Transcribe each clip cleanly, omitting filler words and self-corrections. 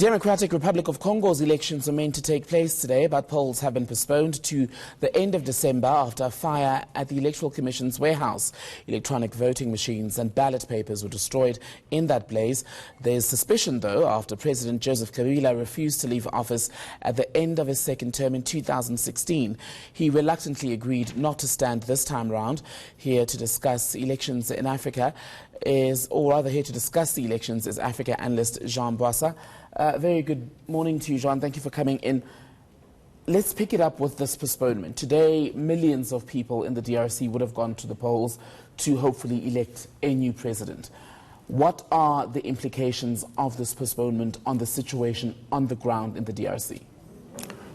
Democratic Republic of Congo's elections are meant to take place today, but polls have been postponed to the end of December after a fire at the Electoral Commission's warehouse. Electronic voting machines and ballot papers were destroyed in that blaze. There's suspicion, though, after President Joseph Kabila refused to leave office at the end of his second term in 2016. He reluctantly agreed not to stand this time round. Here to discuss elections in Africa is, or rather here to discuss the elections, is Africa Analyst Bwasa. Very good morning to you, Jean. Thank you for coming in. Let's pick it up with this postponement. Today, millions of people in the DRC would have gone to the polls to hopefully elect a new president. What are the implications of this postponement on the situation on the ground in the DRC?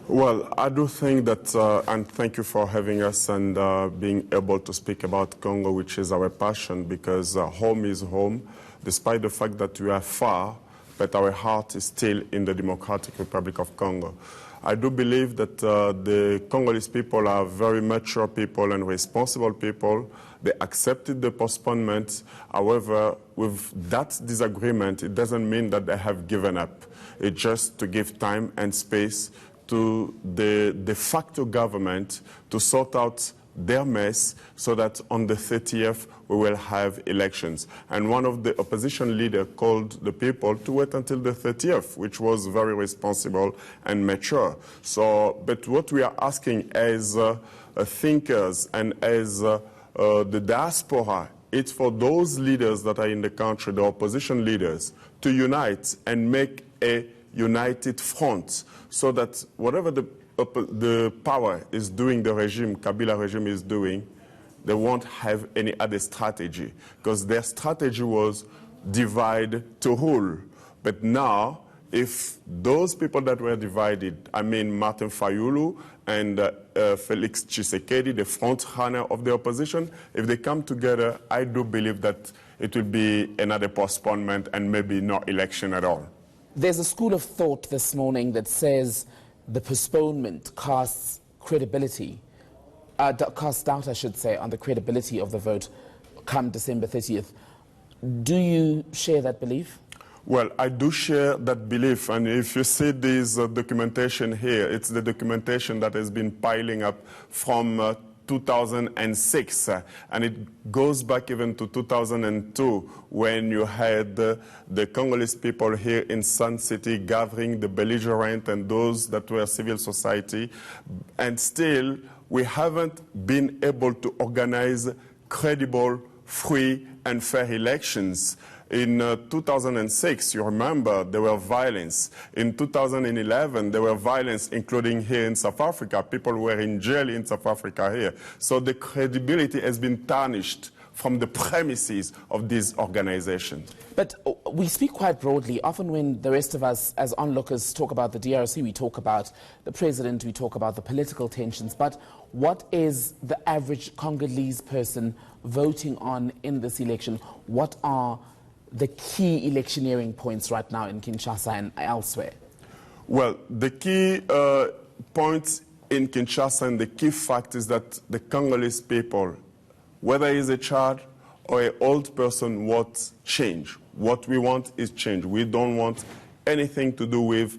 Well, I do think that, and thank you for having us and being able to speak about Congo, which is our passion, because home is home, despite the fact that we are far, but our heart is still in the Democratic Republic of Congo. I do believe that the Congolese people are very mature people and responsible people. They accepted the postponement. However, with that disagreement, it doesn't mean that they have given up. It's just to give time and space to the de facto government to sort out their mess so that on the 30th we will have elections. And one of the opposition leaders called the people to wait until the 30th, which was very responsible and mature. So, but what we are asking as thinkers and as the diaspora, it's for those leaders that are in the country, the opposition leaders, to unite and make a united front so that whatever the power is doing, the regime, Kabila regime is doing, they won't have any other strategy, because their strategy was divide to rule. But now, if those people that were divided, I mean Martin Fayulu and Felix Tshisekedi, the front runner of the opposition, if they come together, I do believe that it will be another postponement and maybe no election at all. There's a school of thought this morning that says the postponement casts credibility, casts doubt, I should say, on the credibility of the vote come December 30th. Do you share that belief? Well, I do share that belief, and if you see this documentation here, it's the documentation that has been piling up from 2006, and it goes back even to 2002 when you had the Congolese people here in Sun City gathering the belligerent and those that were civil society, and still we haven't been able to organize credible, free and fair elections. In 2006, you remember, there were violence. In 2011, there were violence, including here in South Africa. People were in jail in South Africa here. So the credibility has been tarnished from the premises of these organizations. But we speak quite broadly. Often when the rest of us as onlookers talk about the DRC, we talk about the president, we talk about the political tensions. But what is the average Congolese person voting on in this election? What are the key electioneering points right now in Kinshasa and elsewhere? Well, the key points in Kinshasa and the key fact is that the Congolese people, whether he's a child or an old person, wants change. What we want is change. We don't want anything to do with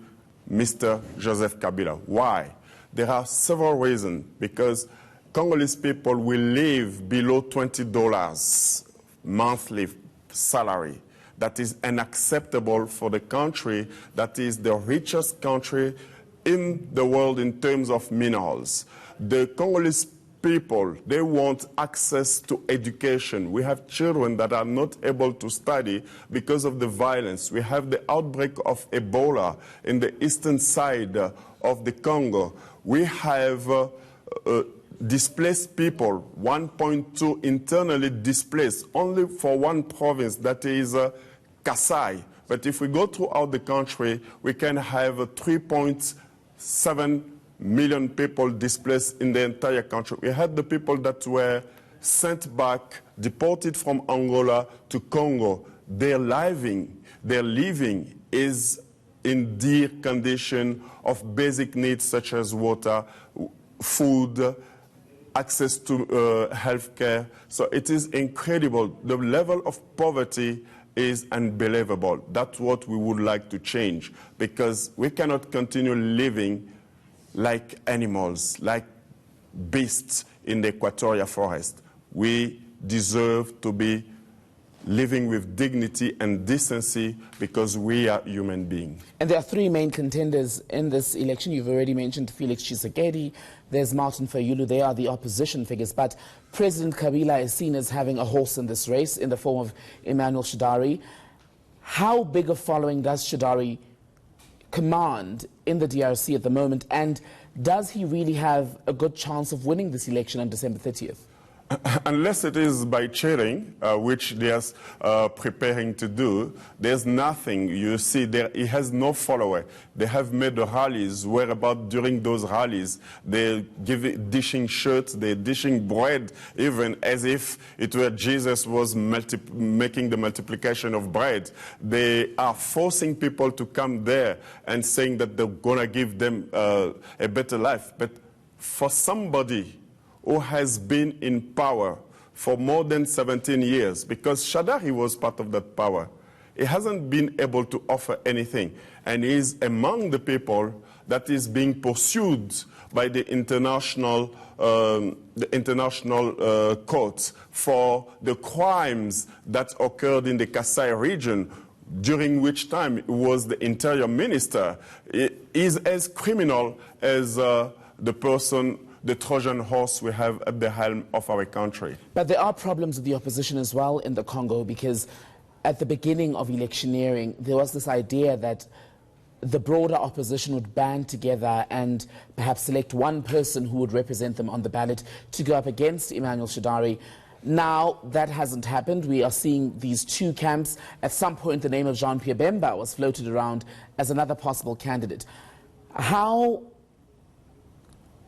Mr. Joseph Kabila. Why? There are several reasons. Because Congolese people will live below $20 monthly salary. That is unacceptable for the country that is the richest country in the world in terms of minerals. The Congolese people, they want access to education. We have children that are not able to study because of the violence. We have the outbreak of Ebola in the eastern side of the Congo. We have displaced people, 1.2 internally displaced, only for one province, that is Kasai. But if we go throughout the country, we can have 3.7 million people displaced in the entire country. We had the people that were sent back, deported from Angola to Congo. Their living is in dire condition of basic needs such as water, food, access to health care. So it is incredible. The level of poverty is unbelievable. That's what we would like to change, because we cannot continue living like animals, like beasts in the equatorial forest. We deserve to be living with dignity and decency because we are human beings. And there are three main contenders in this election. You've already mentioned Felix Tshisekedi, there's Martin Fayulu, they are the opposition figures. But President Kabila is seen as having a horse in this race in the form of Emmanuel Shadari. How big a following does Shadari command in the DRC at the moment, and does he really have a good chance of winning this election on December 30th? Unless it is by cheating, which they are preparing to do, there's nothing. You see, he has no follower. They have made the rallies, where about during those rallies, they're dishing shirts, they're dishing bread, even as if it were Jesus was making the multiplication of bread. They are forcing people to come there and saying that they're going to give them a better life. But for somebody who has been in power for more than 17 years, because Shadari was part of that power, he hasn't been able to offer anything. And he is among the people that is being pursued by the international courts for the crimes that occurred in the Kasai region, during which time he was the interior minister. He is as criminal as the Trojan horse we have at the helm of our country. But there are problems with the opposition as well in the Congo, because at the beginning of electioneering, there was this idea that the broader opposition would band together and perhaps select one person who would represent them on the ballot to go up against Emmanuel Shadari. Now, that hasn't happened. We are seeing these two camps. At some point, the name of Jean-Pierre Bemba was floated around as another possible candidate. How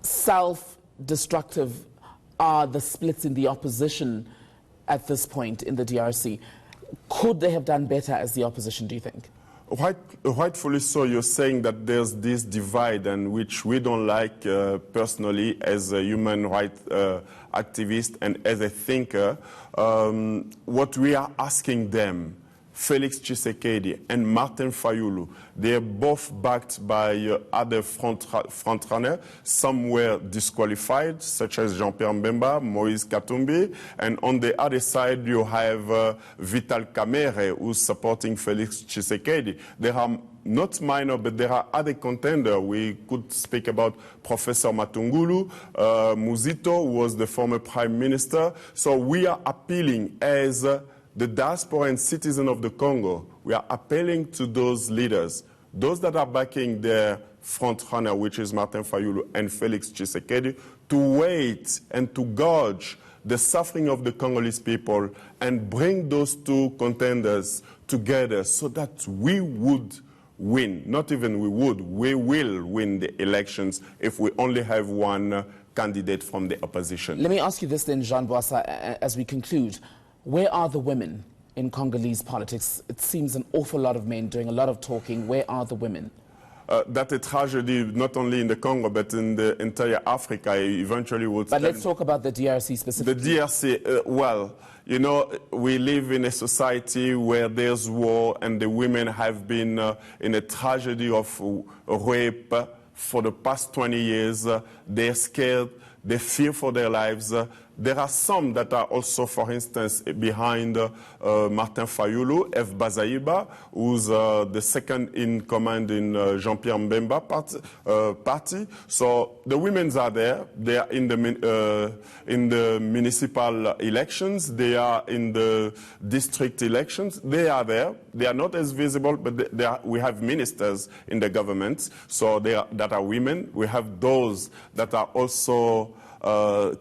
self-destructive are the splits in the opposition at this point in the DRC? Could they have done better as the opposition, do you think? Rightfully so. You're saying that there's this divide, and which we don't like personally as a human rights activist and as a thinker. What we are asking them, Felix Tshisekedi and Martin Fayulu, they are both backed by other frontrunners. Some were disqualified, such as Jean-Pierre Mbemba, Moïse Katumbi, and on the other side you have Vital Kamerhe, who's supporting Felix Tshisekedi. There are not minor, but there are other contenders. We could speak about Professor Matungulu, Muzito, who was the former prime minister. So we are appealing as the diaspora and citizen of the Congo, we are appealing to those leaders, those that are backing their front-runner, which is Martin Fayulu and Felix Tshisekedi, to wait and to gauge the suffering of the Congolese people and bring those two contenders together so that we would win. Not even we would, we will win the elections if we only have one candidate from the opposition. Let me ask you this then, Jean Bwasa, as we conclude. Where are the women in Congolese politics? It seems an awful lot of men doing a lot of talking. Where are the women? That's a tragedy not only in the Congo, but in the entire Africa. Eventually would But let's talk about the DRC specifically. The DRC, well, you know, we live in a society where there's war, and the women have been in a tragedy of rape for the past 20 years. They're scared. They fear for their lives. There are some that are also, for instance, behind Martin Fayulu, F. Bazaiba, who's the second in command in Jean-Pierre Mbemba party. So the women are there. They are in the municipal elections. They are in the district elections. They are there. They are not as visible, but we have ministers in the government, so that are women. We have those that are also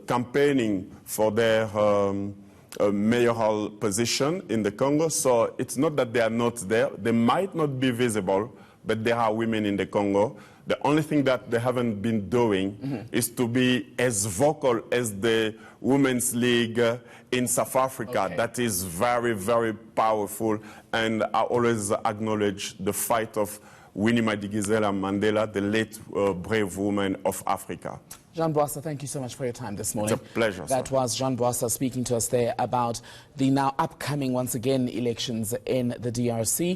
campaigning for their mayoral position in the Congo. So it's not that they are not there. They might not be visible, but there are women in the Congo. The only thing that they haven't been doing is to be as vocal as the Women's League in South Africa. Okay. That is very, very powerful, and I always acknowledge the fight of Winnie Madikizela Mandela, the late brave woman of Africa. Jean Bwasa, thank you so much for your time this morning. It's a pleasure, That sir. was Jean Bwasa speaking to us there about the now upcoming, once again, elections in the DRC.